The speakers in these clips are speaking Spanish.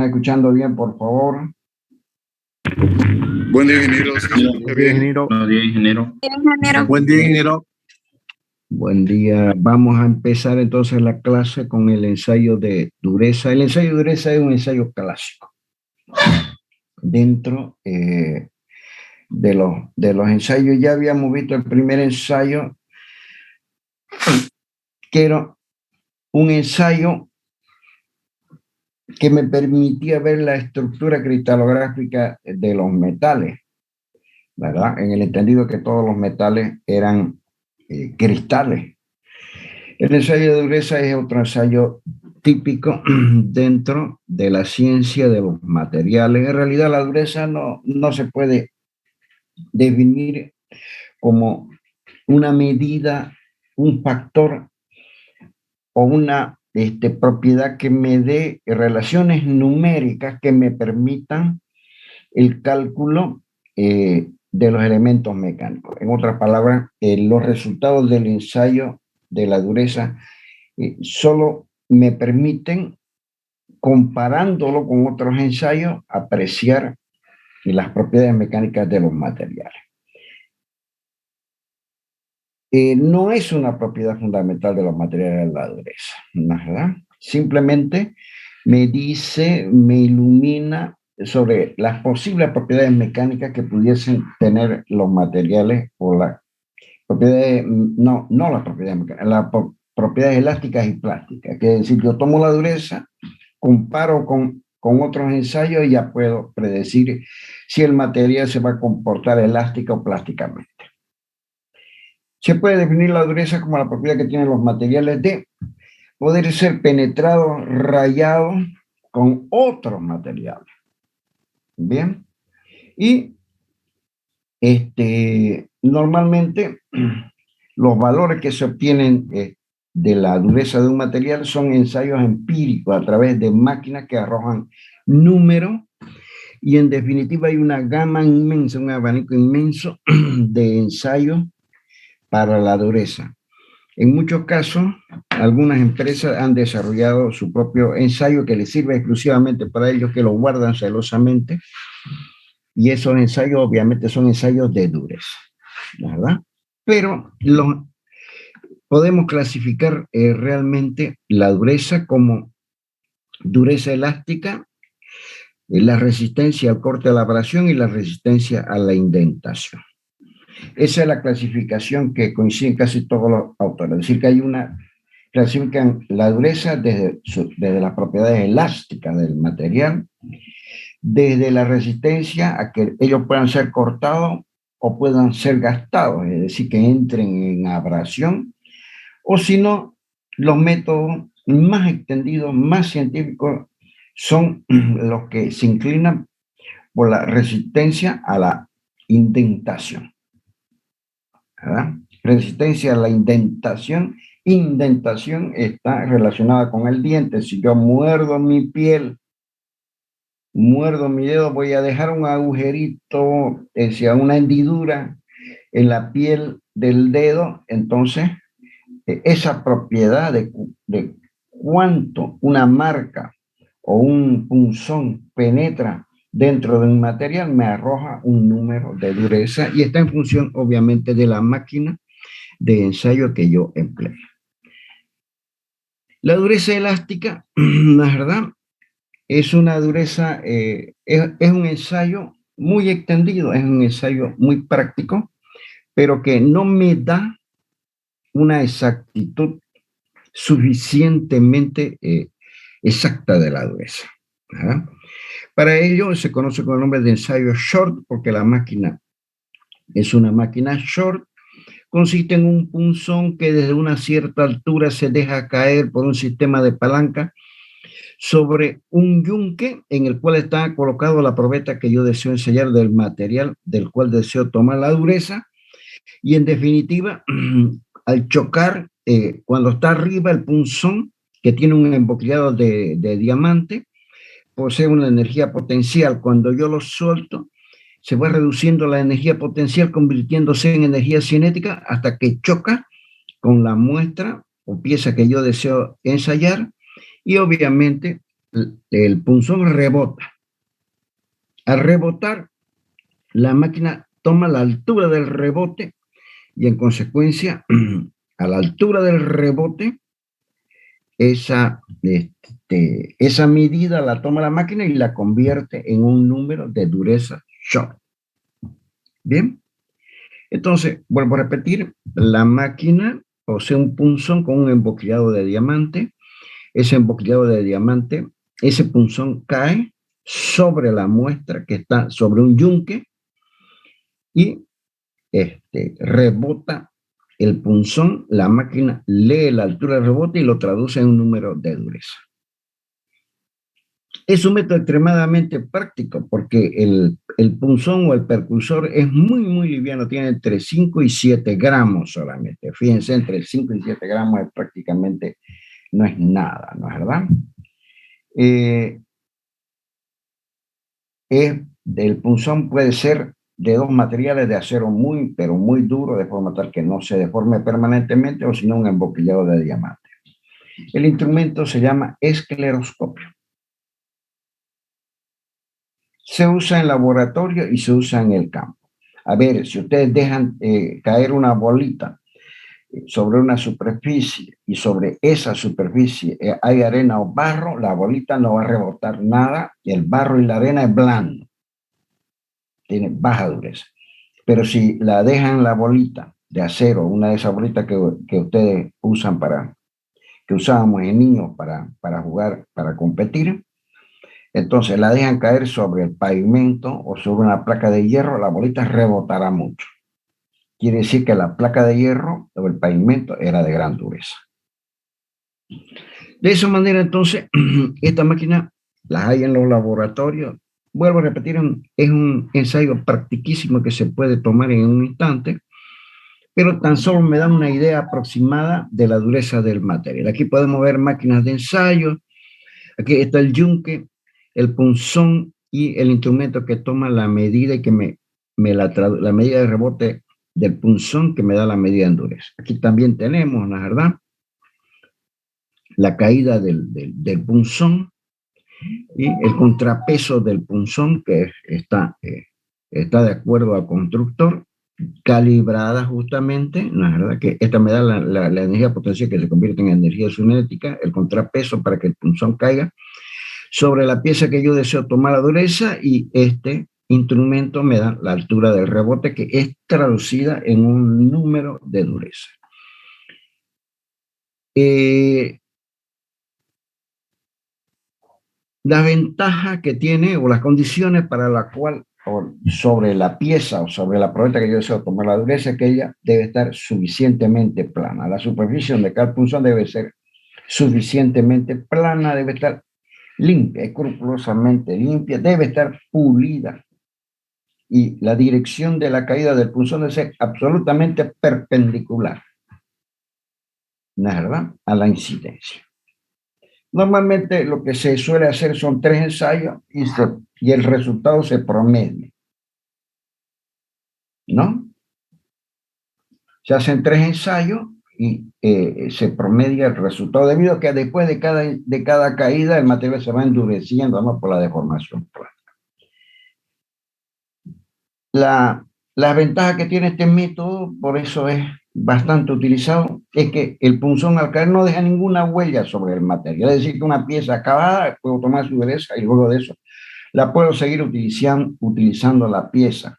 Escuchando bien, por favor. Buen día, ingeniero. ¿Se escucha bien? Buenos días, ingeniero. Buen día, ingeniero. Buen día. Vamos a empezar entonces la clase con el ensayo de dureza. El ensayo de dureza es un ensayo clásico. Dentro de los ensayos ya habíamos visto el primer ensayo, que era un ensayo que me permitía ver la estructura cristalográfica de los metales, ¿verdad? En el entendido que todos los metales eran cristales. El ensayo de dureza es otro ensayo típico dentro de la ciencia de los materiales. En realidad la dureza no se puede definir como una medida, un factor o una propiedad que me dé relaciones numéricas que me permitan el cálculo de los elementos mecánicos. En otras palabras, los resultados del ensayo de la dureza solo me permiten, comparándolo con otros ensayos, apreciar las propiedades mecánicas de los materiales. No es una propiedad fundamental de los materiales la dureza, ¿verdad? Simplemente me dice, me ilumina sobre las posibles propiedades mecánicas que pudiesen tener los materiales o las propiedades, no las propiedades mecánicas, las propiedades elásticas y plásticas. Que es decir, yo tomo la dureza, comparo con otros ensayos y ya puedo predecir si el material se va a comportar elástica o plásticamente. Se puede definir la dureza como la propiedad que tienen los materiales de poder ser penetrados, rayados con otros materiales. Bien. Y normalmente los valores que se obtienen de la dureza de un material son ensayos empíricos a través de máquinas que arrojan números, y en definitiva hay una gama inmensa, un abanico inmenso de ensayos para la dureza. En muchos casos, algunas empresas han desarrollado su propio ensayo que les sirve exclusivamente para ellos, que lo guardan celosamente, y esos ensayos obviamente son ensayos de dureza, ¿verdad? Pero podemos clasificar realmente la dureza como dureza elástica, la resistencia al corte, a la abrasión y la resistencia a la indentación. Esa es la clasificación que coinciden casi todos los autores. Es decir, que hay clasifican la dureza desde las propiedades elásticas del material, desde la resistencia a que ellos puedan ser cortados o puedan ser gastados, es decir, que entren en abrasión, o si no, los métodos más extendidos, más científicos, son los que se inclinan por la resistencia a la indentación, ¿verdad? Resistencia a la indentación. Indentación está relacionada con el diente. Si yo muerdo mi piel, muerdo mi dedo, voy a dejar un agujerito, una hendidura en la piel del dedo. Entonces, esa propiedad de cuánto una marca o un punzón penetra dentro de un material me arroja un número de dureza, y está en función obviamente de la máquina de ensayo que yo empleo. La dureza elástica, la verdad, es una dureza, es un ensayo muy extendido, es un ensayo muy práctico, pero que no me da una exactitud suficientemente exacta de la dureza, ¿verdad? Para ello se conoce con el nombre de ensayo short, porque la máquina es una máquina short. Consiste en un punzón que desde una cierta altura se deja caer por un sistema de palanca sobre un yunque en el cual está colocado la probeta que yo deseo ensayar del material del cual deseo tomar la dureza. Y en definitiva, al chocar, cuando está arriba el punzón, que tiene un embocllado de diamante, posee una energía potencial. Cuando yo lo suelto, se va reduciendo la energía potencial, convirtiéndose en energía cinética hasta que choca con la muestra o pieza que yo deseo ensayar, y obviamente el punzón rebota. Al rebotar, la máquina toma la altura del rebote y en consecuencia, a la altura del rebote, esa medida la toma la máquina y la convierte en un número de dureza short. Bien, entonces, vuelvo a repetir, la máquina posee un punzón con un emboquillado de diamante. Ese emboquillado de diamante, ese punzón cae sobre la muestra que está sobre un yunque y rebota el punzón, la máquina lee la altura del rebote y lo traduce en un número de dureza. Es un método extremadamente práctico porque el punzón o el percursor es muy liviano, tiene entre 5 y 7 gramos solamente. Fíjense, entre 5 y 7 gramos es prácticamente, no es nada, ¿no es verdad? El punzón puede ser de dos materiales de acero pero muy duro, de forma tal que no se deforme permanentemente, o sino un emboquillado de diamante. El instrumento se llama escleroscopio. Se usa en laboratorio y se usa en el campo. A ver, si ustedes dejan caer una bolita sobre una superficie y sobre esa superficie hay arena o barro, la bolita no va a rebotar nada, el barro y la arena es blando, tiene baja dureza. Pero si la dejan la bolita de acero, una de esas bolitas que ustedes usan que usábamos en niños para jugar, para competir, entonces la dejan caer sobre el pavimento o sobre una placa de hierro, la bolita rebotará mucho. Quiere decir que la placa de hierro o el pavimento era de gran dureza. De esa manera, entonces, esta máquina las hay en los laboratorios. Vuelvo a repetir, es un ensayo practiquísimo que se puede tomar en un instante, pero tan solo me da una idea aproximada de la dureza del material. Aquí podemos ver máquinas de ensayo, aquí está el yunque, el punzón y el instrumento que toma la medida y que la medida de rebote del punzón que me da la medida de dureza. Aquí también tenemos, la verdad, la caída del punzón y el contrapeso del punzón que está de acuerdo al constructor, calibrada justamente, la verdad que esta me da la energía potencial que se convierte en energía cinética, el contrapeso para que el punzón caiga sobre la pieza que yo deseo tomar la dureza, y este instrumento me da la altura del rebote que es traducida en un número de dureza. La ventaja que tiene o las condiciones para la cual sobre la pieza o sobre la probeta que yo deseo tomar la dureza es que ella debe estar suficientemente plana. La superficie donde cae el punzón debe ser suficientemente plana, debe estar limpia, escrupulosamente limpia, debe estar pulida. Y la dirección de la caída del punzón debe ser absolutamente perpendicular, ¿no es verdad?, a la incidencia. Normalmente lo que se suele hacer son 3 ensayos y el resultado se promedia, ¿no? Se hacen 3 ensayos y se promedia el resultado, debido a que después de cada caída el material se va endureciendo, ¿no?, por la deformación plástica. La ventaja que tiene este método, por eso es bastante utilizado, es que el punzón al caer no deja ninguna huella sobre el material. Es decir, que una pieza acabada puedo tomar su dureza y luego de eso la puedo seguir utilizando la pieza.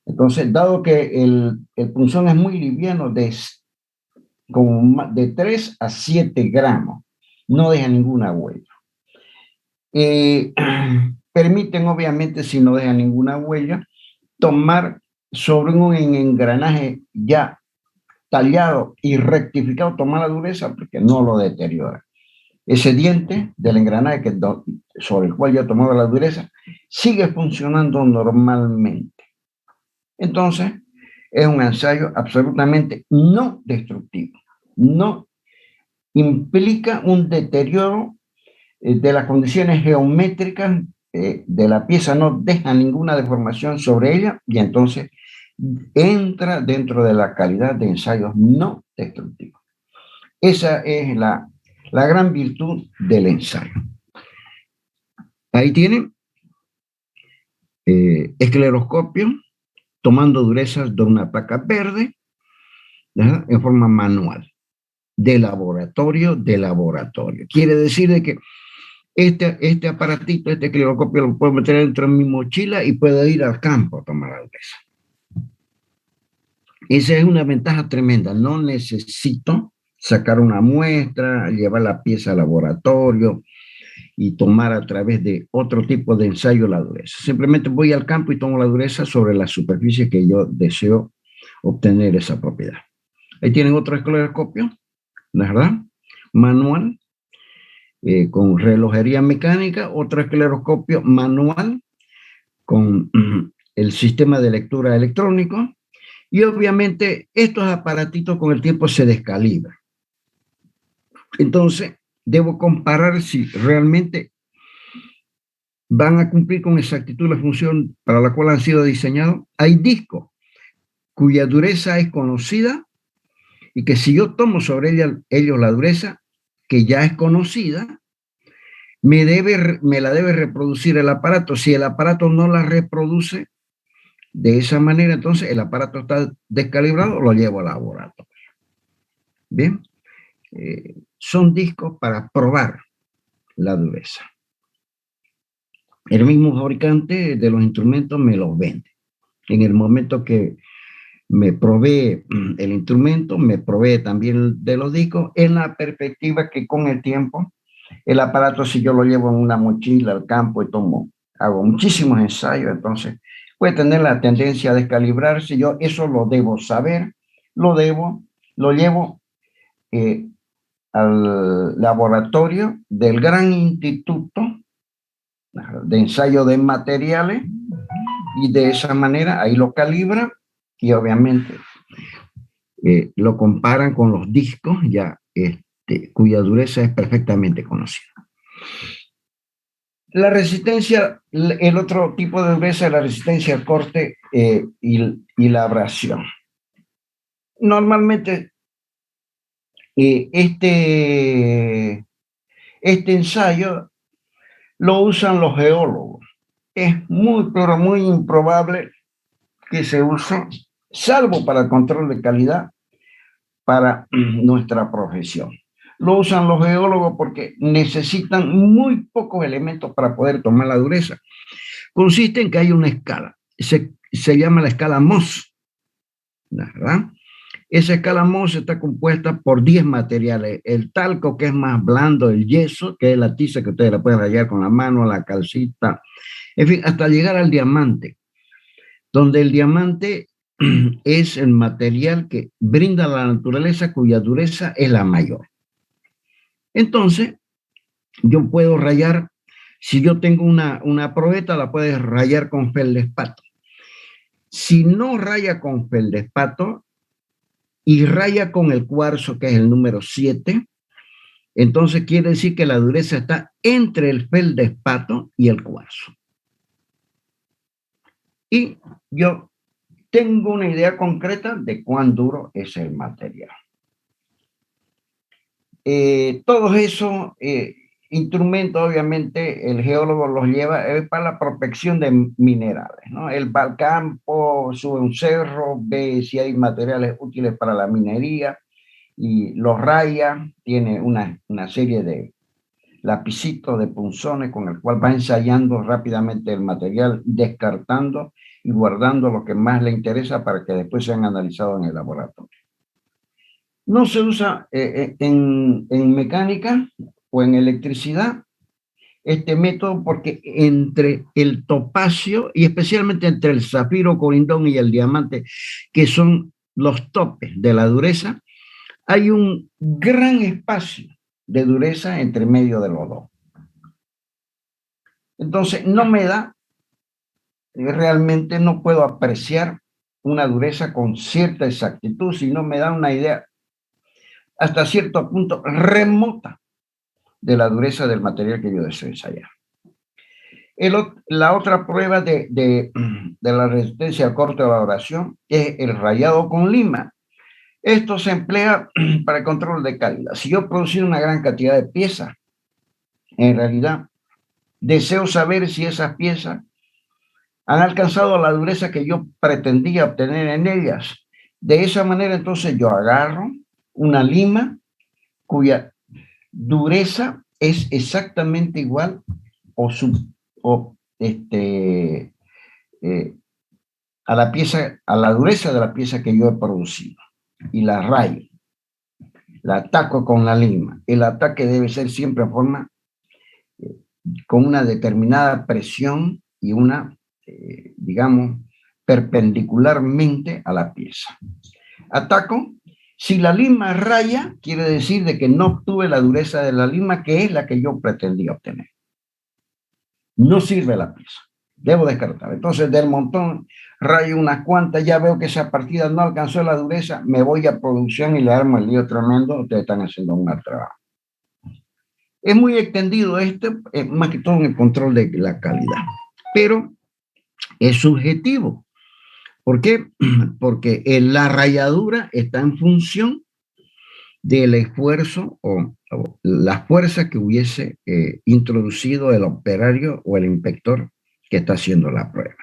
Entonces, dado que el punzón es muy liviano, de 3 a 7 gramos, no deja ninguna huella. Permiten, obviamente, si no deja ninguna huella, tomar sobre un engranaje ya tallado y rectificado, tomar la dureza porque no lo deteriora. Ese diente del engranaje sobre el cual yo he tomado la dureza sigue funcionando normalmente. Entonces, es un ensayo absolutamente no destructivo. No implica un deterioro de las condiciones geométricas de la pieza, no deja ninguna deformación sobre ella, y entonces entra dentro de la calidad de ensayos no destructivos. Esa es La gran virtud del ensayo. Ahí tienen escleroscopio, tomando durezas de una placa verde, ¿verdad? En forma manual, de laboratorio. Quiere decir de que este aparatito, este escleroscopio, lo puedo meter dentro de mi mochila y puedo ir al campo a tomar la dureza. Esa es una ventaja tremenda. No necesito sacar una muestra, llevar la pieza al laboratorio y tomar a través de otro tipo de ensayo la dureza. Simplemente voy al campo y tomo la dureza sobre la superficie que yo deseo obtener esa propiedad. Ahí tienen otro escleroscopio, ¿verdad? Manual, con relojería mecánica, otro escleroscopio manual con el sistema de lectura electrónico, y obviamente estos aparatitos con el tiempo se descalibran. Entonces, debo comparar si realmente van a cumplir con exactitud la función para la cual han sido diseñados. Hay discos cuya dureza es conocida y que si yo tomo sobre ellos la dureza que ya es conocida, me la debe reproducir el aparato. Si el aparato no la reproduce de esa manera, entonces el aparato está descalibrado, lo llevo al laboratorio. Bien, son discos para probar la dureza. El mismo fabricante de los instrumentos me los vende. En el momento que me provee el instrumento, me provee también de los discos, en la perspectiva que con el tiempo, el aparato, si yo lo llevo en una mochila al campo y hago muchísimos ensayos, entonces puede tener la tendencia a descalibrarse. Yo eso lo debo saber, lo llevo al laboratorio del gran instituto de ensayo de materiales, y de esa manera ahí lo calibra y obviamente lo comparan con los discos ya cuya dureza es perfectamente conocida. La resistencia, el otro tipo de dureza es la resistencia al corte y la abrasión. Normalmente este ensayo lo usan los geólogos. Es muy, pero muy improbable que se use, salvo para el control de calidad, para nuestra profesión. Lo usan los geólogos porque necesitan muy pocos elementos para poder tomar la dureza. Consiste en que hay una escala, se llama la escala Mohs, ¿verdad? Esa escala Mohs está compuesta por 10 materiales: el talco, que es más blando, el yeso, que es la tiza que ustedes la pueden rayar con la mano, la calcita, en fin, hasta llegar al diamante, donde el diamante es el material que brinda la naturaleza cuya dureza es la mayor. Entonces, yo puedo rayar, si yo tengo una probeta, la puedes rayar con feldespato. Si no raya con feldespato y raya con el cuarzo, que es el número 7, entonces quiere decir que la dureza está entre el feldespato y el cuarzo. Y yo tengo una idea concreta de cuán duro es el material. Todos esos instrumentos, obviamente, el geólogo los lleva para la prospección de minerales, ¿no? Él va al campo, sube un cerro, ve si hay materiales útiles para la minería y los raya. Tiene una serie de lapicitos, de punzones, con el cual va ensayando rápidamente el material, descartando y guardando lo que más le interesa para que después sean analizados en el laboratorio. No se usa en mecánica o en electricidad este método porque entre el topacio y especialmente entre el zafiro corindón y el diamante, que son los topes de la dureza, hay un gran espacio de dureza entre medio de los dos. Entonces no me da, realmente no puedo apreciar una dureza con cierta exactitud, sino me da una idea hasta cierto punto remota de la dureza del material que yo deseo ensayar. La otra prueba de la resistencia al corte o la abrasión es el rayado con lima. Esto se emplea para el control de calidad. Si yo producí una gran cantidad de piezas, en realidad deseo saber si esas piezas han alcanzado la dureza que yo pretendía obtener en ellas. De esa manera, entonces, yo agarro una lima cuya dureza es exactamente igual o, a la pieza, a la dureza de la pieza que yo he producido, y la rayo, la ataco con la lima. El ataque debe ser siempre en forma con una determinada presión y una, digamos, perpendicularmente a la pieza. Ataco. Si la lima raya, quiere decir de que no obtuve la dureza de la lima, que es la que yo pretendía obtener. No sirve la pieza. Debo descartar. Entonces, del montón, rayo unas cuantas, ya veo que esa partida no alcanzó la dureza, me voy a producción y le armo el lío tremendo. Ustedes están haciendo un mal trabajo. Es muy extendido esto, más que todo en el control de la calidad, pero es subjetivo. ¿Por qué? Porque la ralladura está en función del esfuerzo o la fuerza que hubiese introducido el operario o el inspector que está haciendo la prueba.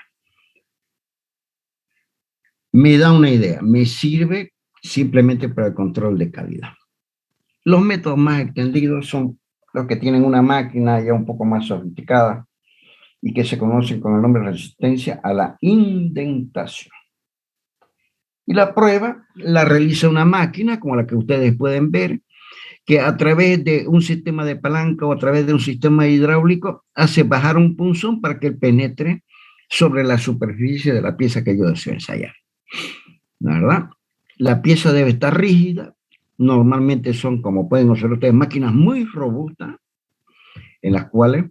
Me da una idea, me sirve simplemente para el control de calidad. Los métodos más extendidos son los que tienen una máquina ya un poco más sofisticada y que se conocen con el nombre de resistencia a la indentación. Y la prueba la realiza una máquina como la que ustedes pueden ver, que a través de un sistema de palanca o a través de un sistema hidráulico hace bajar un punzón para que penetre sobre la superficie de la pieza que yo deseo ensayar. ¿Verdad? La pieza debe estar rígida. Normalmente son, como pueden observar ustedes, máquinas muy robustas en las cuales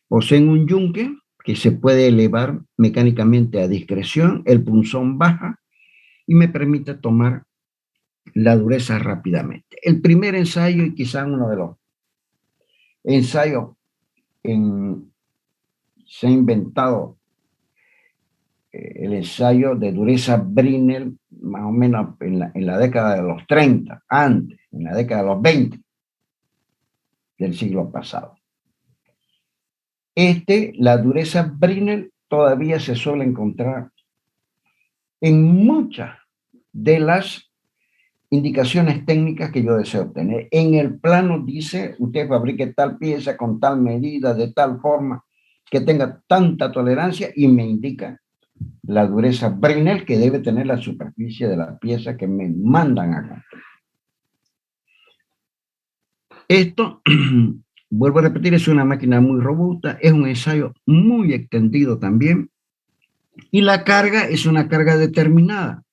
poseen un yunque que se puede elevar mecánicamente a discreción, el punzón baja y me permite tomar la dureza rápidamente. El primer ensayo, y quizá uno de los ensayos se ha inventado el ensayo de dureza Brinell, más o menos en la década de los 30, antes, en la década de los 20 del siglo pasado. La dureza Brinell todavía se suele encontrar en muchas de las indicaciones técnicas que yo deseo obtener. En el plano dice, usted fabrique tal pieza con tal medida, de tal forma, que tenga tanta tolerancia, y me indica la dureza Brinell que debe tener la superficie de la pieza que me mandan a comprar. Esto, vuelvo a repetir, es una máquina muy robusta, es un ensayo muy extendido también, y la carga es una carga determinada.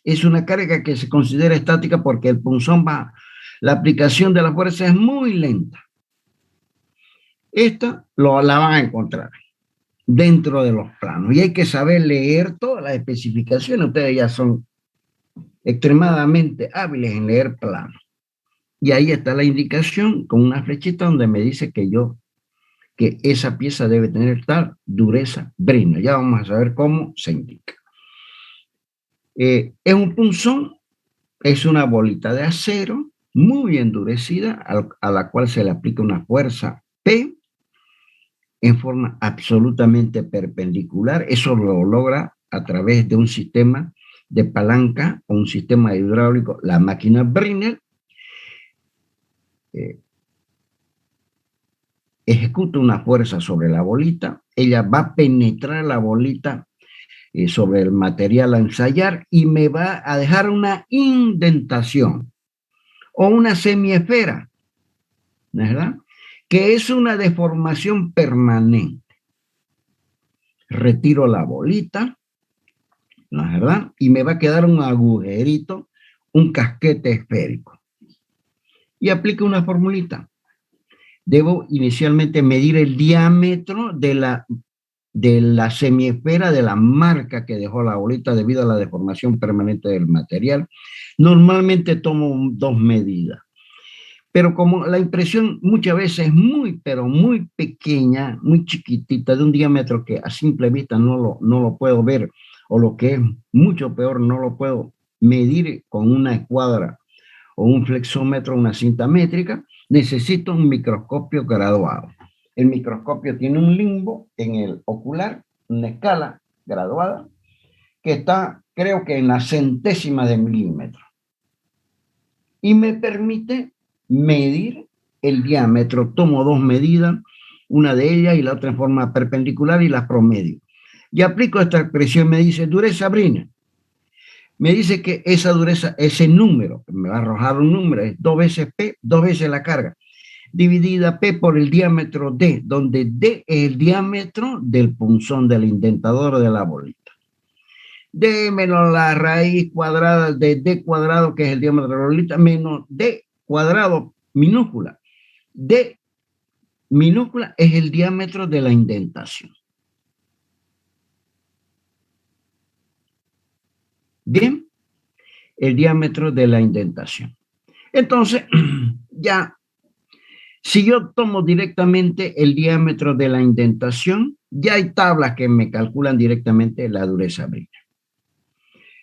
Es una carga que se considera estática porque el punzón va, la aplicación de la fuerza es muy lenta. Esta la van a encontrar dentro de los planos y hay que saber leer todas las especificaciones. Ustedes ya son extremadamente hábiles en leer planos. Y ahí está la indicación con una flechita donde me dice que esa pieza debe tener tal dureza Brinell. Ya vamos a saber cómo se indica. Es un punzón, es una bolita de acero muy endurecida a la cual se le aplica una fuerza P en forma absolutamente perpendicular. Eso lo logra a través de un sistema de palanca o un sistema hidráulico. La máquina Brinell ejecuta una fuerza sobre la bolita, ella va a penetrar la bolita sobre el material a ensayar y me va a dejar una indentación o una semiesfera, ¿verdad? Que es una deformación permanente. Retiro la bolita, ¿verdad? Y me va a quedar un agujerito, un casquete esférico. Y aplico una formulita. Debo inicialmente medir el diámetro de la semiesfera, de la marca que dejó la bolita debido a la deformación permanente del material. Normalmente tomo 2 medidas. Pero como la impresión muchas veces es muy, pero muy pequeña, muy chiquitita, de un diámetro que a simple vista no lo puedo ver, o lo que es mucho peor, no lo puedo medir con una escuadra o un flexómetro, una cinta métrica, necesito un microscopio graduado. El microscopio tiene un limbo en el ocular, una escala graduada, que está, creo que en la centésima de milímetro. Y me permite medir el diámetro. Tomo dos medidas, una de ellas y la otra en forma perpendicular y las promedio. Y aplico esta expresión, me dice dureza Brinner. Me dice que esa dureza, ese número, me va a arrojar un número, es 2 veces P, 2 veces la carga, dividida P por el diámetro D, donde D es el diámetro del punzón del indentador de la bolita. D menos la raíz cuadrada de D cuadrado, que es el diámetro de la bolita, menos D cuadrado minúscula. D minúscula es el diámetro de la indentación. Bien, el diámetro de la indentación. Entonces, ya, si yo tomo directamente el diámetro de la indentación, ya hay tablas que me calculan directamente la dureza Brinner.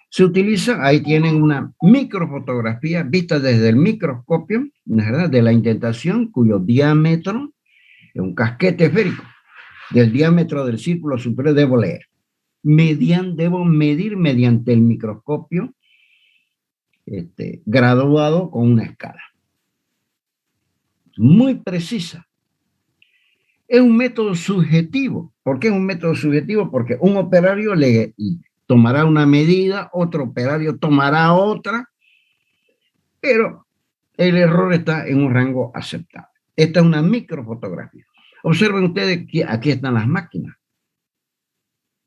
Se utiliza, ahí tienen una microfotografía vista desde el microscopio, ¿verdad?, de la indentación, cuyo diámetro es un casquete esférico del diámetro del círculo superior. Debo leer. Debo medir mediante el microscopio graduado con una escala muy precisa. Es un método subjetivo. ¿Por qué es un método subjetivo? Porque un operario le tomará una medida, otro operario tomará otra, pero el error está en un rango aceptable. Esta es una microfotografía. Observen ustedes que aquí están las máquinas,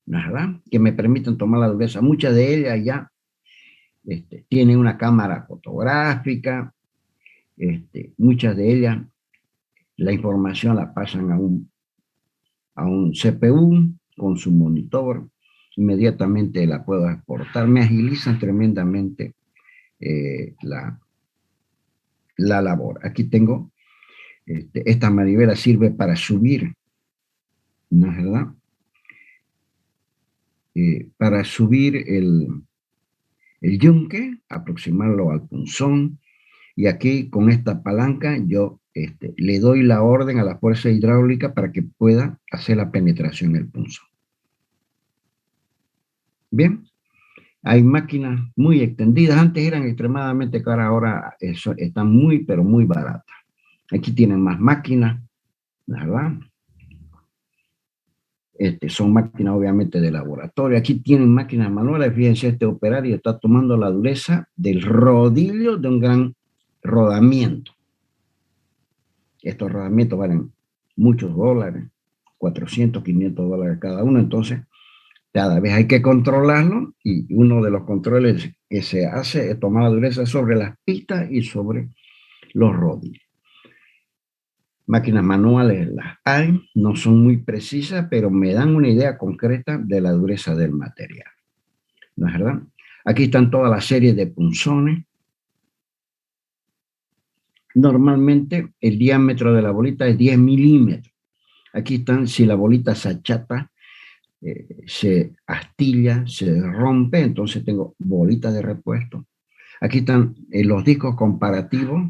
¿verdad?, que me permiten tomar la dureza. Muchas de ellas ya tienen una cámara fotográfica, muchas de ellas la información la pasan a un CPU con su monitor, inmediatamente la puedo exportar, me agilizan tremendamente la labor. Aquí tengo, esta manivela sirve para subir, ¿no es verdad? Para subir el yunque, aproximarlo al punzón, y aquí con esta palanca yo le doy la orden a la fuerza hidráulica para que pueda hacer la penetración del punzón. Bien, hay máquinas muy extendidas, antes eran extremadamente caras, ahora están muy, pero muy baratas. Aquí tienen más máquinas, ¿verdad? Son máquinas obviamente de laboratorio. Aquí tienen máquinas manuales. Fíjense, este operario está tomando la dureza del rodillo de un gran rodamiento. Estos rodamientos valen muchos dólares, 400, 500 dólares cada uno. Entonces, cada vez hay que controlarlo, y uno de los controles que se hace es tomar la dureza sobre las pistas y sobre los rodillos. Máquinas manuales las hay, no son muy precisas, pero me dan una idea concreta de la dureza del material, ¿no es verdad? Aquí están toda la serie de punzones. Normalmente el diámetro de la bolita es 10 milímetros. Aquí están, si la bolita se achata, se astilla, se rompe, entonces tengo bolitas de repuesto. Aquí están los discos comparativos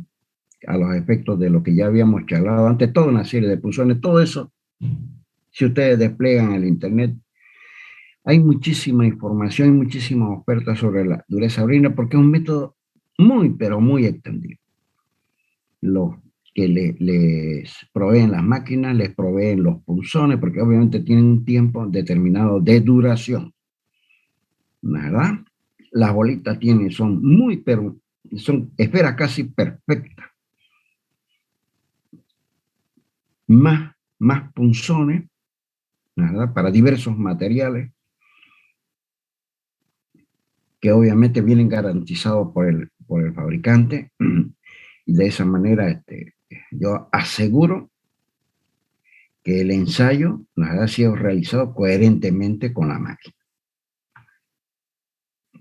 a los efectos de lo que ya habíamos charlado antes, toda una serie de punzones. Todo eso, si ustedes desplegan el internet, hay muchísima información y muchísimas ofertas sobre la dureza Brinner, porque es un método muy, pero muy extendido. Los que les proveen las máquinas, les proveen los punzones, porque obviamente tienen un tiempo determinado de duración, ¿verdad? Las bolitas son muy, pero son esferas casi perfectas. Más punzones, ¿verdad?, para diversos materiales que obviamente vienen garantizados por el fabricante, y de esa manera yo aseguro que el ensayo ha sido realizado coherentemente con la máquina.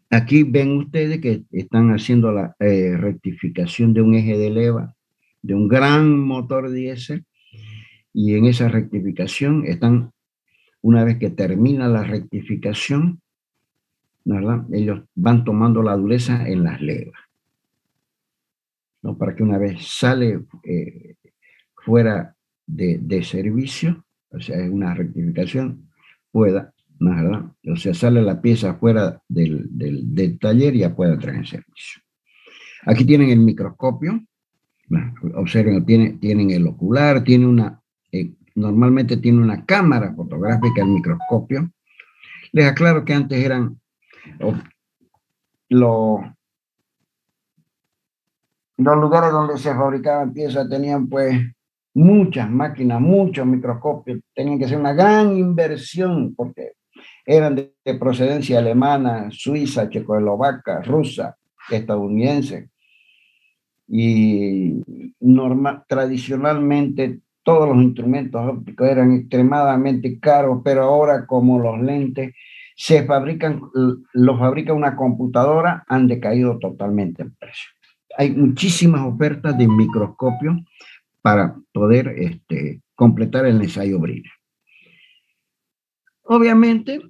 Aquí ven ustedes que están haciendo la rectificación de un eje de leva de un gran motor diésel, y en esa rectificación están, una vez que termina la rectificación, ¿verdad? Ellos van tomando la dureza en las levas, ¿no? Para que una vez sale fuera de servicio, o sea, es una rectificación, pueda, ¿verdad? O sea, sale la pieza fuera del taller y ya pueda entrar en servicio. Aquí tienen el microscopio, observen, tienen el ocular, tiene normalmente tiene una cámara fotográfica, el microscopio. Les aclaro que antes eran los lugares donde se fabricaban piezas tenían pues muchas máquinas, muchos microscopios, tenían que ser una gran inversión porque eran de procedencia alemana, suiza, checoslovaca, rusa, estadounidense. Y tradicionalmente todos los instrumentos ópticos eran extremadamente caros, pero ahora como los lentes los fabrica una computadora, han decaído totalmente en precio. Hay muchísimas ofertas de microscopios para poder completar el ensayo Brinner. Obviamente,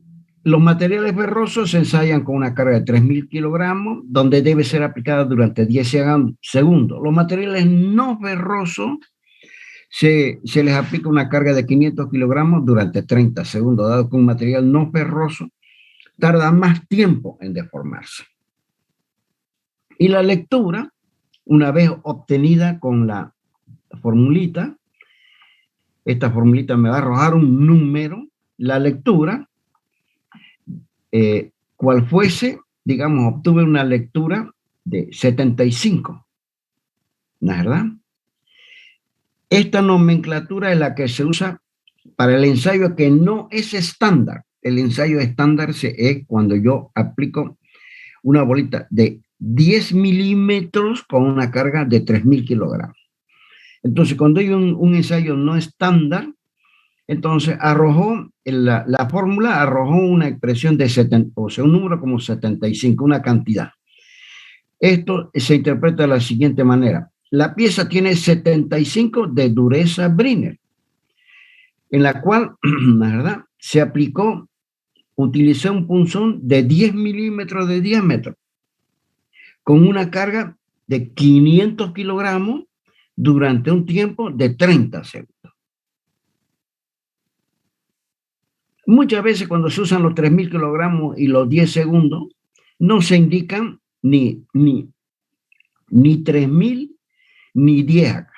los materiales ferrosos se ensayan con una carga de 3.000 kilogramos, donde debe ser aplicada durante 10 segundos. Los materiales no ferrosos se les aplica una carga de 500 kilogramos durante 30 segundos, dado que un material no ferroso tarda más tiempo en deformarse. Y la lectura, una vez obtenida con la formulita, esta formulita me va a arrojar un número, la lectura, cual fuese, digamos, obtuve una lectura de 75, ¿no es verdad? Esta nomenclatura es la que se usa para el ensayo que no es estándar. El ensayo estándar es cuando yo aplico una bolita de 10 milímetros con una carga de 3.000 kilogramos. Entonces, cuando hay un ensayo no estándar, entonces arrojó, la fórmula arrojó una expresión de 70, o sea, un número como 75, una cantidad. Esto se interpreta de la siguiente manera. La pieza tiene 75 de dureza Brinner, en la cual, la verdad, se aplicó, utilicé un punzón de 10 milímetros de diámetro, con una carga de 500 kilogramos durante un tiempo de 30 segundos. Muchas veces cuando se usan los 3.000 kilogramos y los 10 segundos, no se indican ni 3.000 ni 10 acá.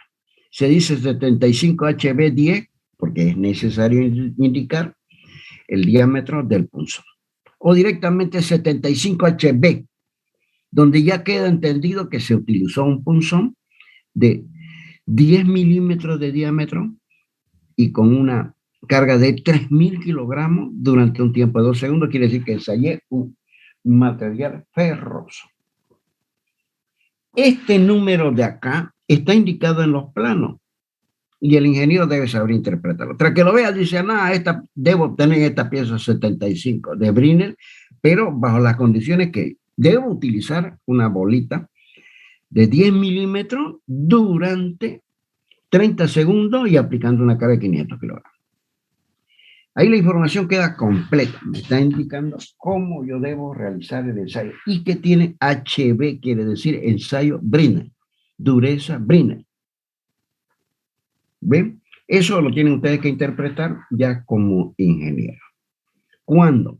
Se dice 75 HB 10 porque es necesario indicar el diámetro del punzón. O directamente 75 HB, donde ya queda entendido que se utilizó un punzón de 10 milímetros de diámetro y con una carga de 3.000 kilogramos durante un tiempo de 2 segundos, quiere decir que ensayé un material ferroso. Este número de acá está indicado en los planos y el ingeniero debe saber interpretarlo. Tras que lo vea, dice, debo obtener esta pieza 75 de Brinner, pero bajo las condiciones que debo utilizar una bolita de 10 milímetros durante 30 segundos y aplicando una carga de 500 kilogramos. Ahí la información queda completa. Me está indicando cómo yo debo realizar el ensayo. Y que tiene HB, quiere decir ensayo Brinner. Dureza Brinner. ¿Ven? Eso lo tienen ustedes que interpretar ya como ingeniero. Cuando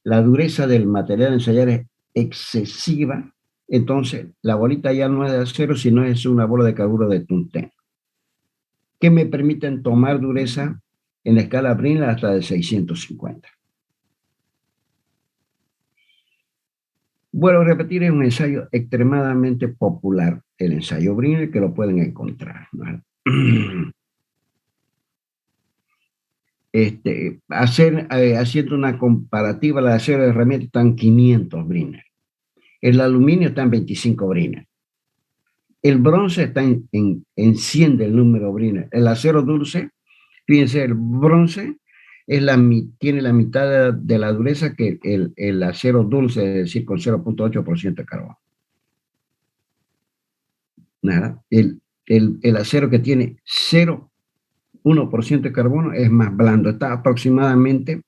la dureza del material a ensayar es excesiva, entonces la bolita ya no es de acero, sino es una bola de carburo de tungsteno, que me permiten tomar dureza en la escala Brinner hasta de 650. Vuelvo a repetir, es un ensayo extremadamente popular, el ensayo Brinner, que lo pueden encontrar, ¿no? Haciendo una comparativa, la acero de herramienta están 500 Brinner. El aluminio está en 25 Brinner. El bronce está en 100 del número Brinner. El acero dulce, fíjense, el bronce tiene la mitad de la dureza que el acero dulce, es decir, con 0.8% de carbono. Nada. El acero que tiene 0,1% de carbono es más blando, está aproximadamente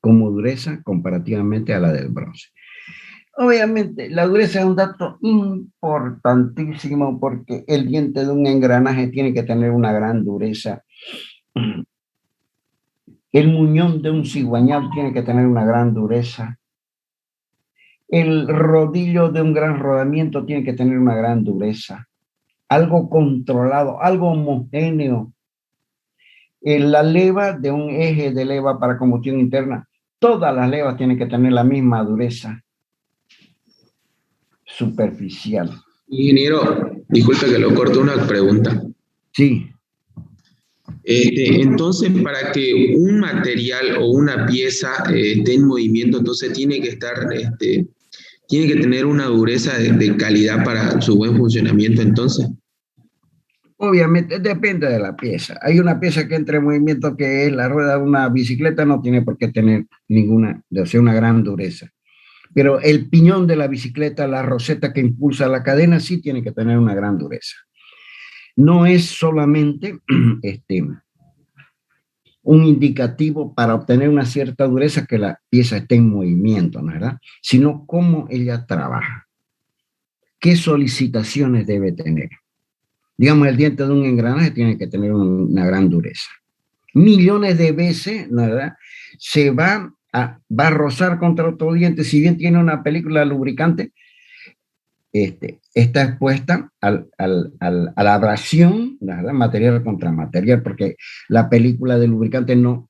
como dureza comparativamente a la del bronce. Obviamente, la dureza es un dato importantísimo porque el diente de un engranaje tiene que tener una gran dureza. El muñón de un cigüeñal tiene que tener una gran dureza. El rodillo de un gran rodamiento tiene que tener una gran dureza. Algo controlado, algo homogéneo. La leva de un eje de leva para combustión interna, todas las levas tienen que tener la misma dureza superficial. Ingeniero, disculpe que lo corto, una pregunta. Sí. Entonces, para que un material o una pieza esté en movimiento, entonces tiene que estar, tiene que tener una dureza de calidad para su buen funcionamiento, entonces. Obviamente, depende de la pieza. Hay una pieza que entra en movimiento que es la rueda de una bicicleta, no tiene por qué tener ninguna, o sea, una gran dureza. Pero el piñón de la bicicleta, la roseta que impulsa la cadena, sí tiene que tener una gran dureza. No es solamente un indicativo para obtener una cierta dureza que la pieza esté en movimiento, ¿no es verdad? Sino cómo ella trabaja. ¿Qué solicitaciones debe tener? Digamos, el diente de un engranaje tiene que tener una gran dureza. Millones de veces, ¿no es verdad? Se va a rozar contra otro diente, si bien tiene una película lubricante, está expuesta a la abrasión, ¿verdad? Material contra material, porque la película de lubricante no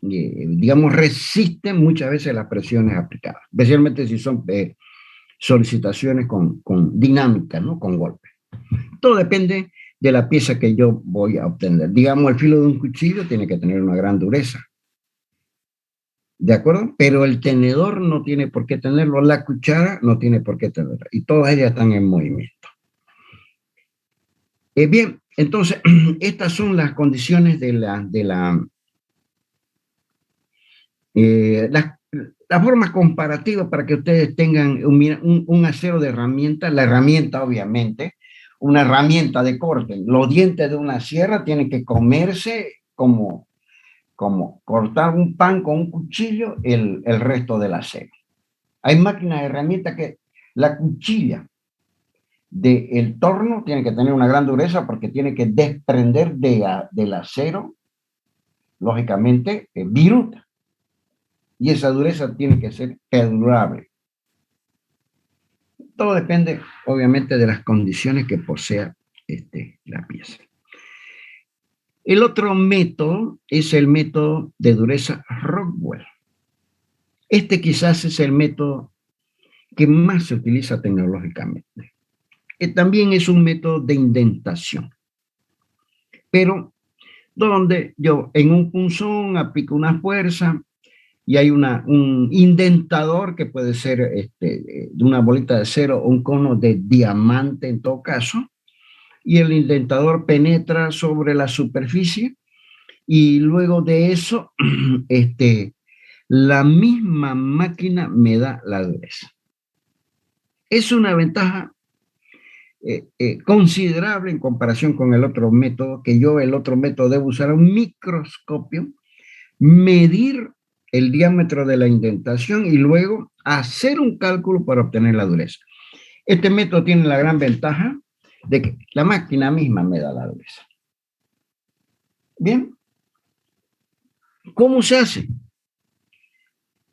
digamos, resiste muchas veces las presiones aplicadas, especialmente si son solicitaciones con dinámica, ¿no? Con golpe. Todo depende de la pieza que yo voy a obtener. Digamos, el filo de un cuchillo tiene que tener una gran dureza. ¿De acuerdo? Pero el tenedor no tiene por qué tenerlo, la cuchara no tiene por qué tenerlo, y todas ellas están en movimiento. Bien, entonces, estas son las condiciones de la forma comparativa para que ustedes tengan un acero de herramienta, la herramienta obviamente, una herramienta de corte. Los dientes de una sierra tienen que comerse como cortar un pan con un cuchillo el resto del acero. Hay máquinas de herramientas que la cuchilla del torno tiene que tener una gran dureza porque tiene que desprender del acero, lógicamente, viruta. Y esa dureza tiene que ser perdurable. Todo depende, obviamente, de las condiciones que posea la pieza. El otro método es el método de dureza Rockwell. Este quizás es el método que más se utiliza tecnológicamente. También es un método de indentación, pero donde yo en un punzón aplico una fuerza y hay un indentador que puede ser de una bolita de acero o un cono de diamante en todo caso, y el indentador penetra sobre la superficie y luego de eso la misma máquina me da la dureza. Es una ventaja considerable en comparación con el otro método, que el otro método debo usar un microscopio, medir el diámetro de la indentación y luego hacer un cálculo para obtener la dureza. Este método tiene la gran ventaja de que la máquina misma me da la dureza. Bien, ¿cómo se hace?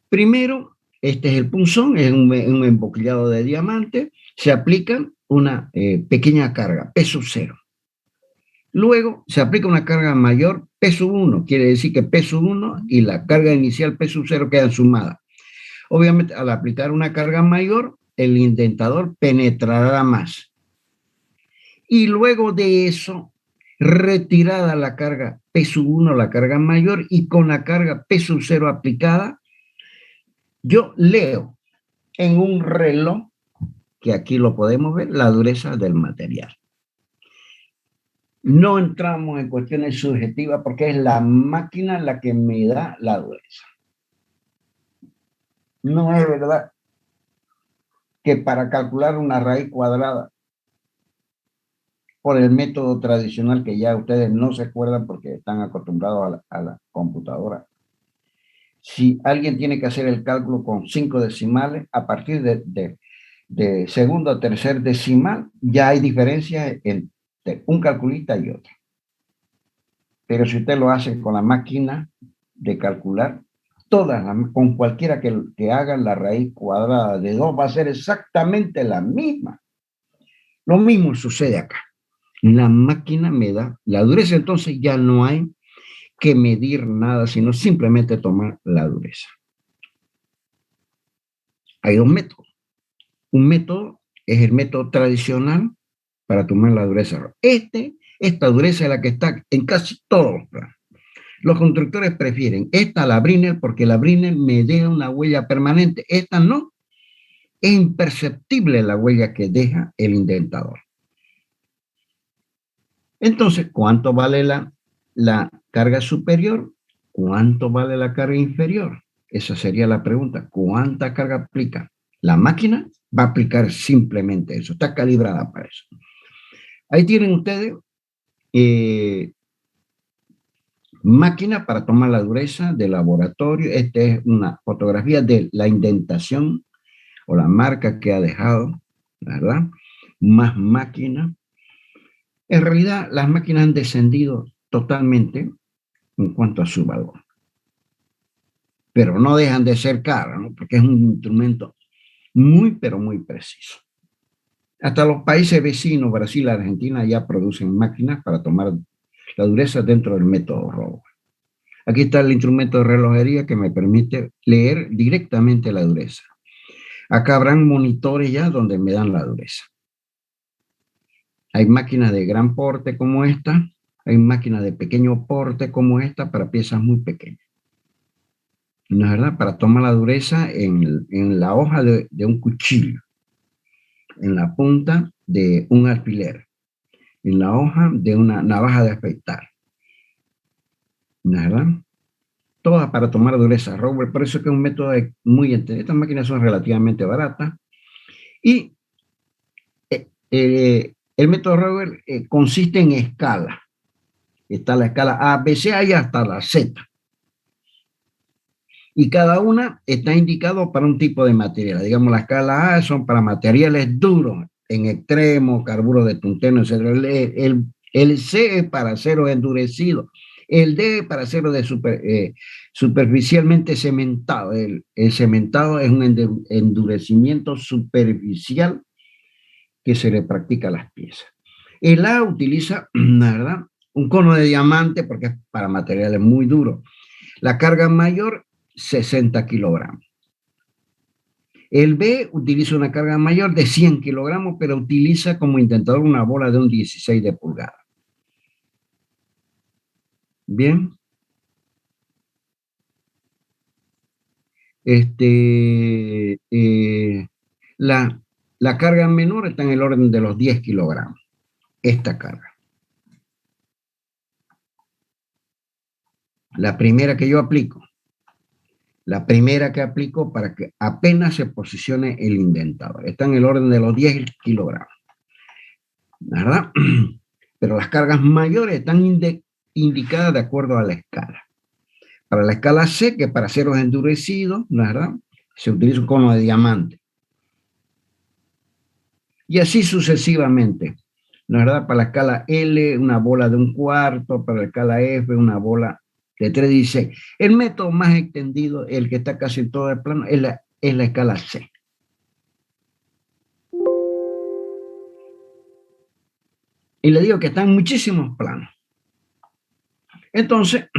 Primero, este es el punzón, es un emboquillado de diamante, se aplica una pequeña carga, peso 0. Luego se aplica una carga mayor, peso 1, quiere decir que peso 1 y la carga inicial, peso 0, quedan sumadas. Obviamente, al aplicar una carga mayor, el indentador penetrará más. Y luego de eso, retirada la carga peso 1, la carga mayor, y con la carga peso 0 aplicada, yo leo en un reloj, que aquí lo podemos ver, la dureza del material. No entramos en cuestiones subjetivas porque es la máquina la que me da la dureza. No es verdad que para calcular una raíz cuadrada por el método tradicional que ya ustedes no se acuerdan porque están acostumbrados a la computadora, Si alguien tiene que hacer el cálculo con 5 decimales, a partir de segundo a tercer decimal, ya hay diferencias entre un calculista y otro. Pero si usted lo hace con la máquina de calcular, con cualquiera que haga la raíz cuadrada de 2 va a ser exactamente la misma. Lo mismo sucede acá. La máquina me da la dureza, entonces ya no hay que medir nada, sino simplemente tomar la dureza. Hay dos métodos. Un método es el método tradicional para tomar la dureza. Esta dureza es la que está en casi todos los planos. Los constructores prefieren esta, la Brinell, porque la Brinell me deja una huella permanente. Esta no. Es imperceptible la huella que deja el indentador. Entonces, ¿cuánto vale la carga superior? ¿Cuánto vale la carga inferior? Esa sería la pregunta. ¿Cuánta carga aplica? La máquina va a aplicar simplemente eso. Está calibrada para eso. Ahí tienen ustedes máquina para tomar la dureza de laboratorio. Esta es una fotografía de la indentación o la marca que ha dejado, ¿verdad? Más máquina. En realidad, las máquinas han descendido totalmente en cuanto a su valor. Pero no dejan de ser caras, ¿no? Porque es un instrumento muy, pero muy preciso. Hasta los países vecinos, Brasil y Argentina, ya producen máquinas para tomar la dureza dentro del método Rowell. Aquí está el instrumento de relojería que me permite leer directamente la dureza. Acá habrán monitores ya donde me dan la dureza. Hay máquinas de gran porte como esta, hay máquinas de pequeño porte como esta para piezas muy pequeñas. ¿No es verdad? Para tomar la dureza en la hoja de un cuchillo, en la punta de un alfiler, en la hoja de una navaja de afeitar. ¿No es verdad? Todas para tomar dureza Rowell, por eso que es un método muy entendido. Estas máquinas son relativamente baratas. Y el método Rowell consiste en escala. Está la escala A, B, C, y hasta la Z. Y cada una está indicado para un tipo de material. Digamos, la escala A son para materiales duros, en extremo, carburo de tungsteno, etc. El C es para acero endurecido. El D para acero superficialmente cementado. El cementado es un endurecimiento superficial que se le practica a las piezas. El A utiliza, ¿verdad?, un cono de diamante porque es para materiales muy duros. La carga mayor, 60 kilogramos. El B utiliza una carga mayor de 100 kilogramos, pero utiliza como indentador una bola de un 16 de pulgada. Bien. La carga menor está en el orden de los 10 kilogramos. Esta carga. La primera que yo aplico. La primera que aplico para que apenas se posicione el indentador. Está en el orden de los 10 kilogramos. ¿Verdad? Pero las cargas mayores están indicadas de acuerdo a la escala. Para la escala C, que es para aceros endurecidos, ¿verdad?, se utiliza un cono de diamante. Y así sucesivamente. ¿Verdad? Para la escala L, una bola de 1/4. Para la escala F, una bola de 3/16. El método más extendido, el que está casi en todo el plano, es la escala C. Y le digo que están muchísimos planos. Entonces,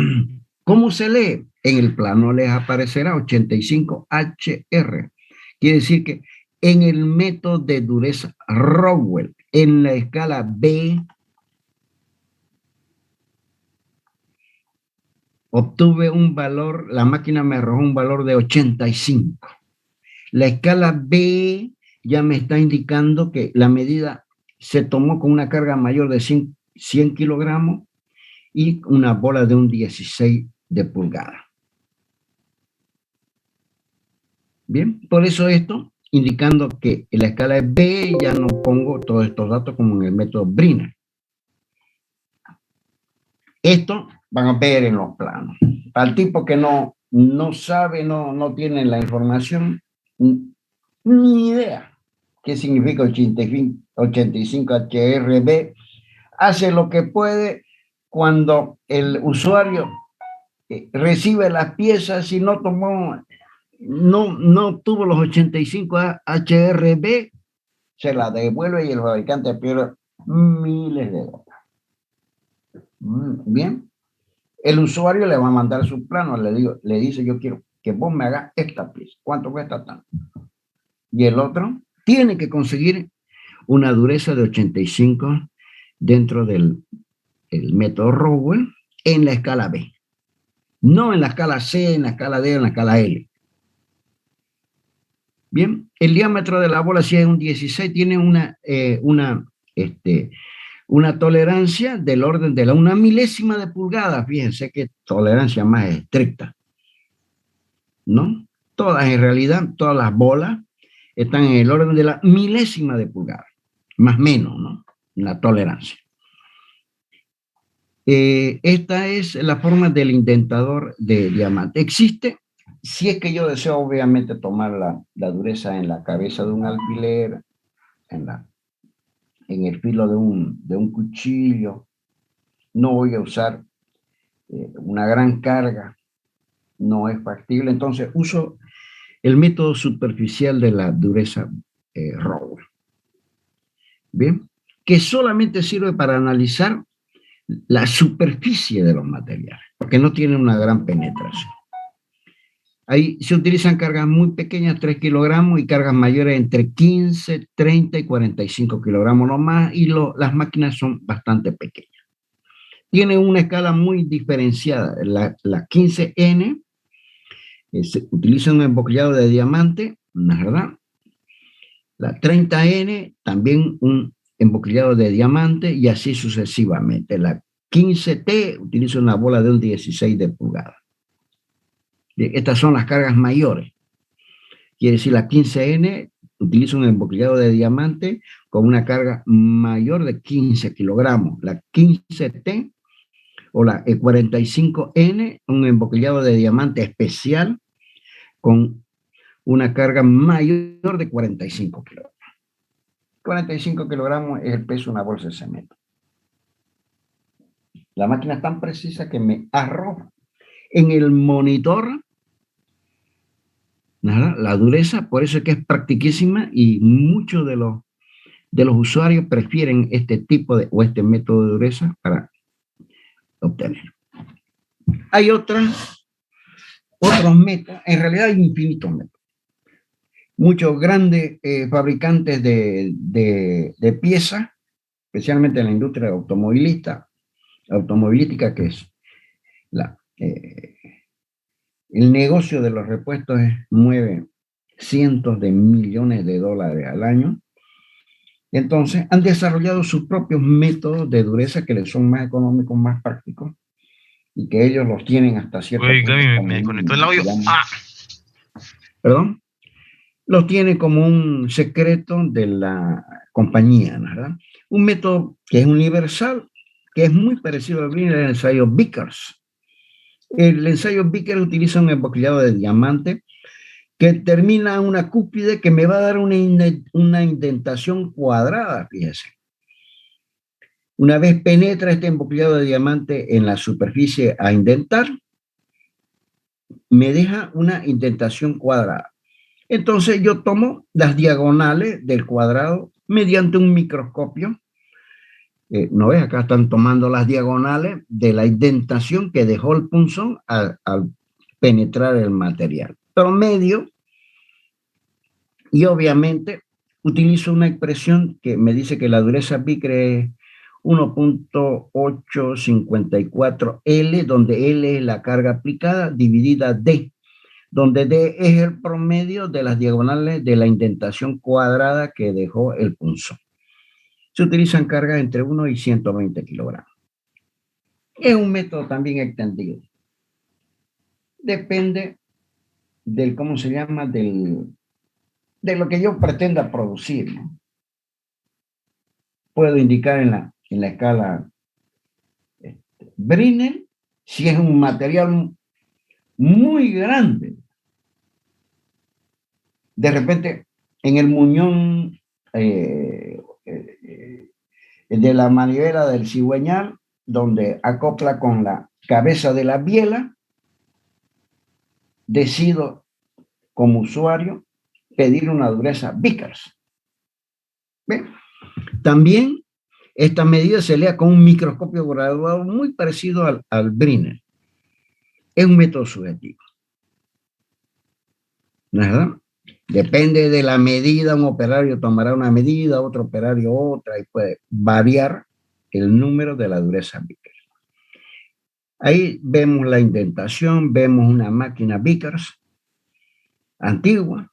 ¿cómo se lee? En el plano les aparecerá 85 HR. Quiere decir que en el método de dureza Rowell, en la escala B, obtuve un valor, la máquina me arrojó un valor de 85. La escala B ya me está indicando que la medida se tomó con una carga mayor de 100 kilogramos y una bola de un 16 de pulgada. Bien, por eso esto, indicando que en la escala B ya no pongo todos estos datos como en el método Brinell. Esto van a ver en los planos. Para el tipo que no no sabe, no tiene la información, ni idea qué significa 85 HRB, hace lo que puede cuando el usuario recibe las piezas y no tuvo los 85 HRB, se la devuelve y el fabricante pierde miles de dólares. Bien, el usuario le va a mandar su plano, le dice, yo quiero que vos me hagas esta pieza, ¿cuánto cuesta tanto? Y el otro tiene que conseguir una dureza de 85 dentro del método Rowell en la escala B, no en la escala C, en la escala D, en la escala L. Bien, el diámetro de la bola, si es un 16, tiene una tolerancia del orden de una milésima de pulgada. Fíjense qué tolerancia más estricta, ¿no? En realidad, todas las bolas están en el orden de la milésima de pulgada, más o menos, ¿no? La tolerancia. Esta es la forma del indentador de diamante. Existe, si es que yo deseo obviamente tomar la dureza en la cabeza de un alfiler, en el filo de un cuchillo, no voy a usar una gran carga, no es factible, entonces uso el método superficial de la dureza Rowell. Bien, que solamente sirve para analizar la superficie de los materiales, porque no tienen una gran penetración. Ahí se utilizan cargas muy pequeñas, 3 kilogramos, y cargas mayores entre 15, 30 y 45 kilogramos nomás, y las máquinas son bastante pequeñas. Tienen una escala muy diferenciada. La 15N se utiliza un embocallado de diamante, ¿verdad? La 30N también un embocallado de diamante, y así sucesivamente. La 15T utiliza una bola de un 16 de pulgada. Estas son las cargas mayores. Quiere decir, la 15N utiliza un embocallado de diamante con una carga mayor de 15 kilogramos. La 15T o la 45N, un embocallado de diamante especial con una carga mayor de 45 kilogramos. 45 kilogramos es el peso de una bolsa de cemento. La máquina es tan precisa que me arroja en el monitor la dureza, por eso es que es practiquísima, y muchos de los usuarios prefieren este tipo o este método de dureza para obtener. Hay otros métodos, en realidad hay infinitos métodos. Muchos grandes fabricantes de piezas, especialmente en la industria automovilística, que es el negocio de los repuestos, mueve cientos de millones de dólares al año. Entonces, han desarrollado sus propios métodos de dureza que les son más económicos, más prácticos, y que ellos los tienen hasta cierto punto. Gaby, me desconectó el audio. Perdón. Los tiene como un secreto de la compañía, ¿verdad? Un método que es universal, que es muy parecido al ensayo Vickers. El ensayo Vickers utiliza un embocallado de diamante que termina en una cúspide que me va a dar una indentación cuadrada, fíjese. Una vez penetra este embocallado de diamante en la superficie a indentar, me deja una indentación cuadrada. Entonces yo tomo las diagonales del cuadrado mediante un microscopio. ¿No ves? Acá están tomando las diagonales de la indentación que dejó el punzón al penetrar el material. Promedio, y obviamente utilizo una expresión que me dice que la dureza Vickers es 1.854 L, donde L es la carga aplicada, dividida D, donde D es el promedio de las diagonales de la indentación cuadrada que dejó el punzón. Se utilizan cargas entre 1 y 120 kilogramos. Es un método también extendido. Depende del, ¿cómo se llama?, de lo que yo pretenda producir, ¿no? Puedo indicar en la escala Brinell, si es un material muy grande. De repente, en el muñón de la manivela del cigüeñal, donde acopla con la cabeza de la biela, decido como usuario pedir una dureza Vickers. ¿Ven? También esta medida se lea con un microscopio graduado muy parecido al Brenner. Es un método subjetivo, ¿no es verdad? Depende de la medida, un operario tomará una medida, otro operario otra, y puede variar el número de la dureza Vickers. Ahí vemos la indentación, vemos una máquina Vickers antigua,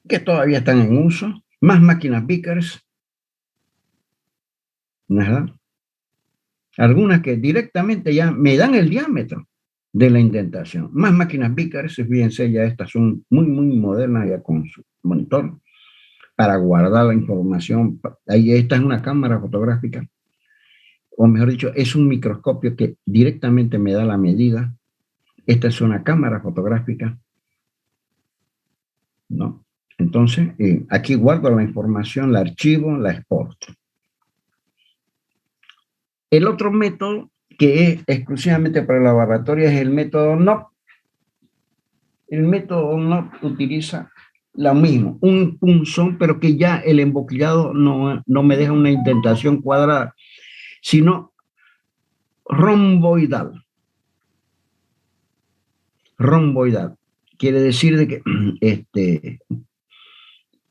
que todavía están en uso, más máquinas Vickers, ¿no es verdad? Algunas que directamente ya me dan el diámetro de la indentación. Más máquinas Vickers, fíjense, ya estas son muy, muy modernas, ya con su monitor, para guardar la información. Ahí esta es una cámara fotográfica, o mejor dicho, es un microscopio que directamente me da la medida. Esta es una cámara fotográfica, ¿no? Entonces, aquí guardo la información, la archivo, la exporto. El otro método que es exclusivamente para el laboratorio es el método NOP. El método NOP utiliza lo mismo, un punzón, pero que ya el emboquillado no me deja una indentación cuadrada, sino romboidal. Romboidal. Quiere decir de que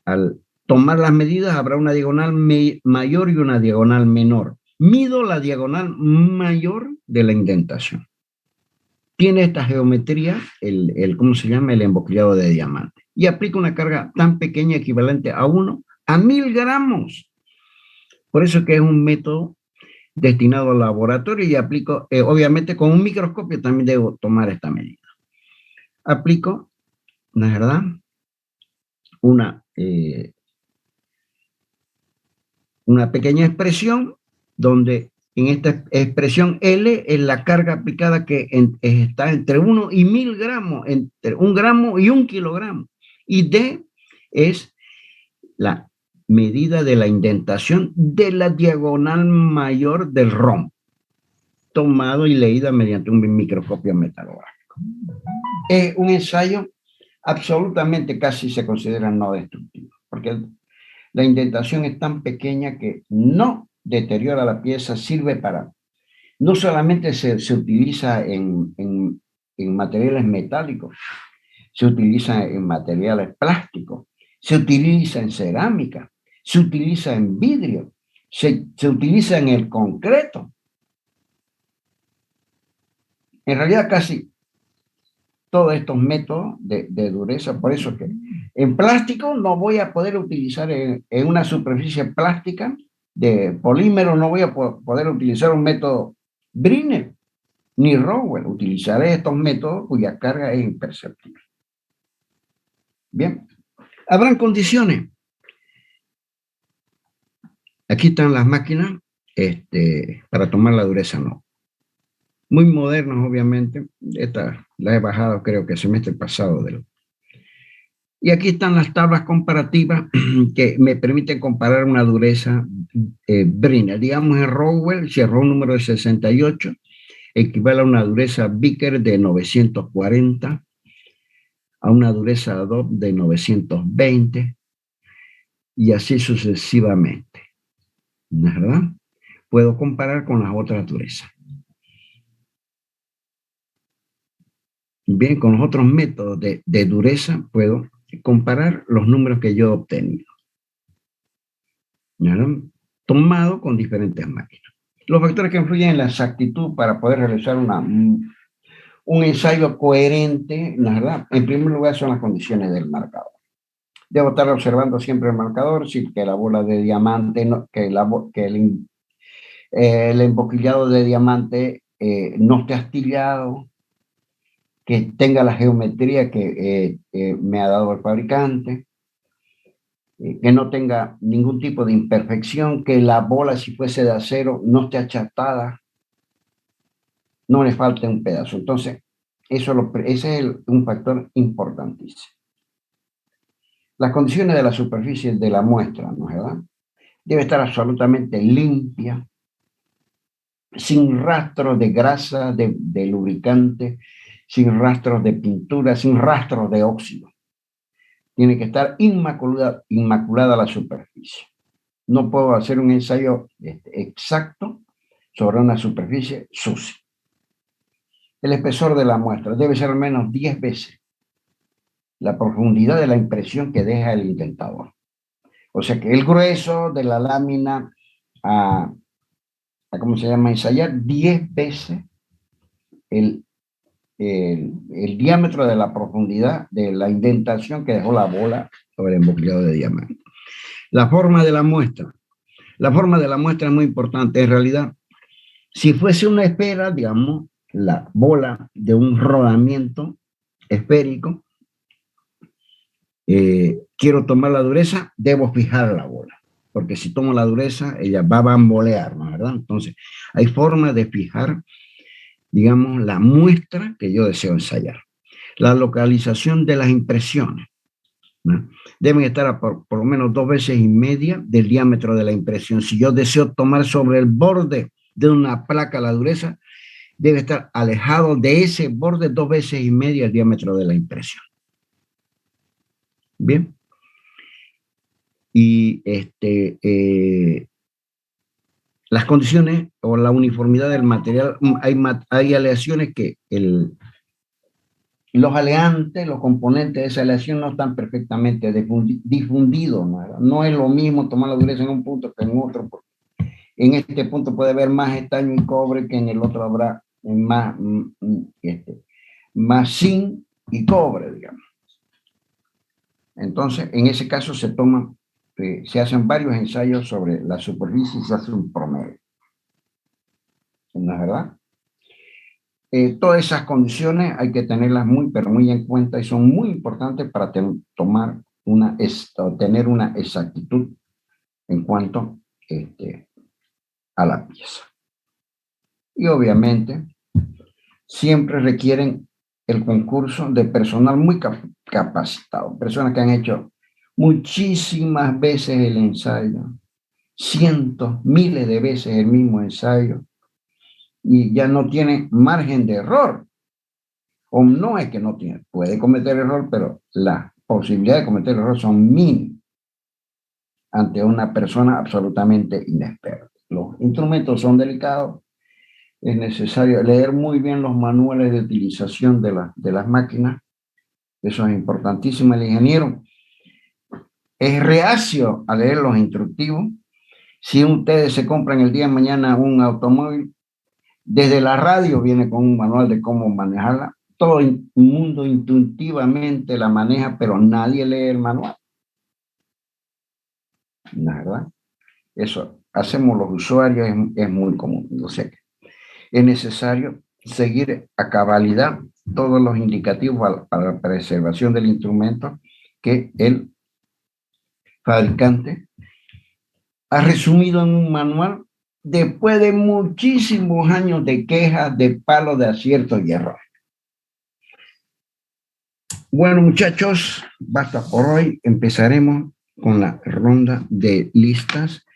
al tomar las medidas habrá una diagonal mayor y una diagonal menor. Mido la diagonal mayor de la indentación. Tiene esta geometría, ¿cómo se llama? El emboquillado de diamante. Y aplico una carga tan pequeña equivalente a 1 a 1000 gramos. Por eso que es un método destinado al laboratorio y aplico, obviamente con un microscopio también debo tomar esta medida. Aplico, ¿no es verdad? Una pequeña expresión donde en esta expresión L es la carga aplicada que está entre 1 y 1000 gramos, entre 1 gramo y 1 kilogramo. Y D es la medida de la indentación de la diagonal mayor del rombo, tomado y leída mediante un microscopio metalográfico. Es un ensayo absolutamente casi se considera no destructivo, porque la indentación es tan pequeña que no deteriora la pieza, sirve para, no solamente se utiliza en materiales metálicos, se utiliza en materiales plásticos, se utiliza en cerámica, se utiliza en vidrio, se utiliza en el concreto. En realidad casi todos estos métodos de dureza, por eso que en plástico no voy a poder utilizar en una superficie plástica de polímero, no voy a poder utilizar un método Brenner ni Rowell. Utilizaré estos métodos cuya carga es imperceptible. Bien, habrán condiciones. Aquí están las máquinas para tomar la dureza no. Muy modernas, obviamente. Esta la he bajado creo que el semestre pasado. Y aquí están las tablas comparativas que me permiten comparar una dureza Brenner. Digamos en Rowell, si erró un número de 68, equivale a una dureza Vickers de 940, a una dureza DOP de 920, y así sucesivamente. ¿No es verdad? Puedo comparar con las otras durezas. Bien, con los otros métodos de dureza puedo comparar los números que yo he obtenido, ¿no? Tomado con diferentes máquinas. Los factores que influyen en la exactitud para poder realizar un ensayo coherente, ¿no es verdad? En primer lugar son las condiciones del marcador. Debo estar observando siempre el marcador, si que la bola de diamante, que el emboquillado de diamante no esté astillado, que tenga la geometría que me ha dado el fabricante, que no tenga ningún tipo de imperfección, que la bola, si fuese de acero, no esté achatada, no le falte un pedazo. Entonces, ese es un factor importantísimo. Las condiciones de la superficie de la muestra, ¿no es verdad? Debe estar absolutamente limpia, sin rastros de grasa, de lubricante, sin rastros de pintura, sin rastros de óxido. Tiene que estar inmaculada la superficie. No puedo hacer un ensayo exacto sobre una superficie sucia. El espesor de la muestra debe ser al menos 10 veces la profundidad de la impresión que deja el intentador. O sea que el grueso de la lámina ¿cómo se llama? Ensayar 10 veces el diámetro de la profundidad de la indentación que dejó la bola sobre el embocado de diamante. La forma de la muestra. La forma de la muestra es muy importante. En realidad, si fuese una esfera, digamos, la bola de un rodamiento esférico, quiero tomar la dureza, debo fijar la bola, porque si tomo la dureza, ella va a bambolear, ¿no es verdad? Entonces, hay forma de fijar, digamos, la muestra que yo deseo ensayar. La localización de las impresiones, ¿no? Deben estar a por lo menos 2 veces y media del diámetro de la impresión. Si yo deseo tomar sobre el borde de una placa la dureza, debe estar alejado de ese borde 2 veces y media el diámetro de la impresión. Bien. Y las condiciones o la uniformidad del material, hay aleaciones que los aleantes, los componentes de esa aleación no están perfectamente difundidos. No es lo mismo tomar la dureza en un punto que en otro. Porque en este punto puede haber más estaño y cobre que en el otro habrá más zinc y cobre, digamos. Entonces, en ese caso se hacen varios ensayos sobre la superficie y se hace un promedio. ¿No es verdad? Todas esas condiciones hay que tenerlas pero muy en cuenta y son muy importantes para tener una exactitud en cuanto a la pieza. Y obviamente siempre requieren el concurso de personal muy capacitado, personas que han hecho muchísimas veces el ensayo, cientos, miles de veces el mismo ensayo, y ya no tiene margen de error. O no es que no tiene, puede cometer error, pero las posibilidades de cometer error son mínimas ante una persona absolutamente inexperta. Los instrumentos son delicados, es necesario leer muy bien los manuales de utilización de las máquinas, eso es importantísimo. El ingeniero es reacio a leer los instructivos. Si ustedes se compran el día de mañana un automóvil, desde la radio viene con un manual de cómo manejarla. Todo el mundo intuitivamente la maneja, pero nadie lee el manual. ¿No es verdad? Eso hacemos los usuarios, es muy común. O sea que es necesario seguir a cabalidad todos los indicativos para la preservación del instrumento que el fabricante ha resumido en un manual después de muchísimos años de quejas, de palos, de aciertos y errores. Bueno, muchachos, basta por hoy. Empezaremos con la ronda de listas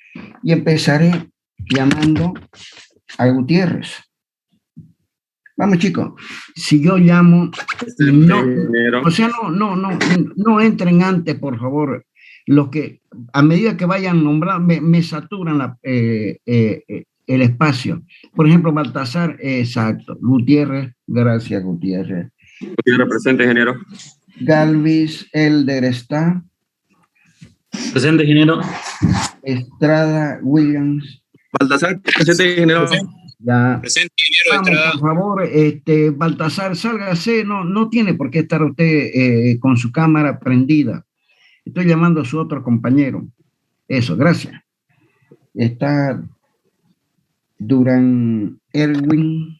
y empezaré llamando a Gutiérrez. Vamos, chicos. Si yo llamo, no entren antes, por favor. Los que a medida que vayan nombrando me saturan el espacio. Por ejemplo, Baltasar, exacto. Gutiérrez, gracias, Gutiérrez. Gutiérrez presente, ingeniero. Galvis, Elder está. Presente, ingeniero. Estrada, Williams. Baltasar presente, ingeniero. Ya. Presente, ingeniero. Vamos, Estrada. por favor, Baltasar, sálgase. No tiene por qué estar usted con su cámara prendida. Estoy llamando a su otro compañero. Eso, gracias. Está Durán Erwin.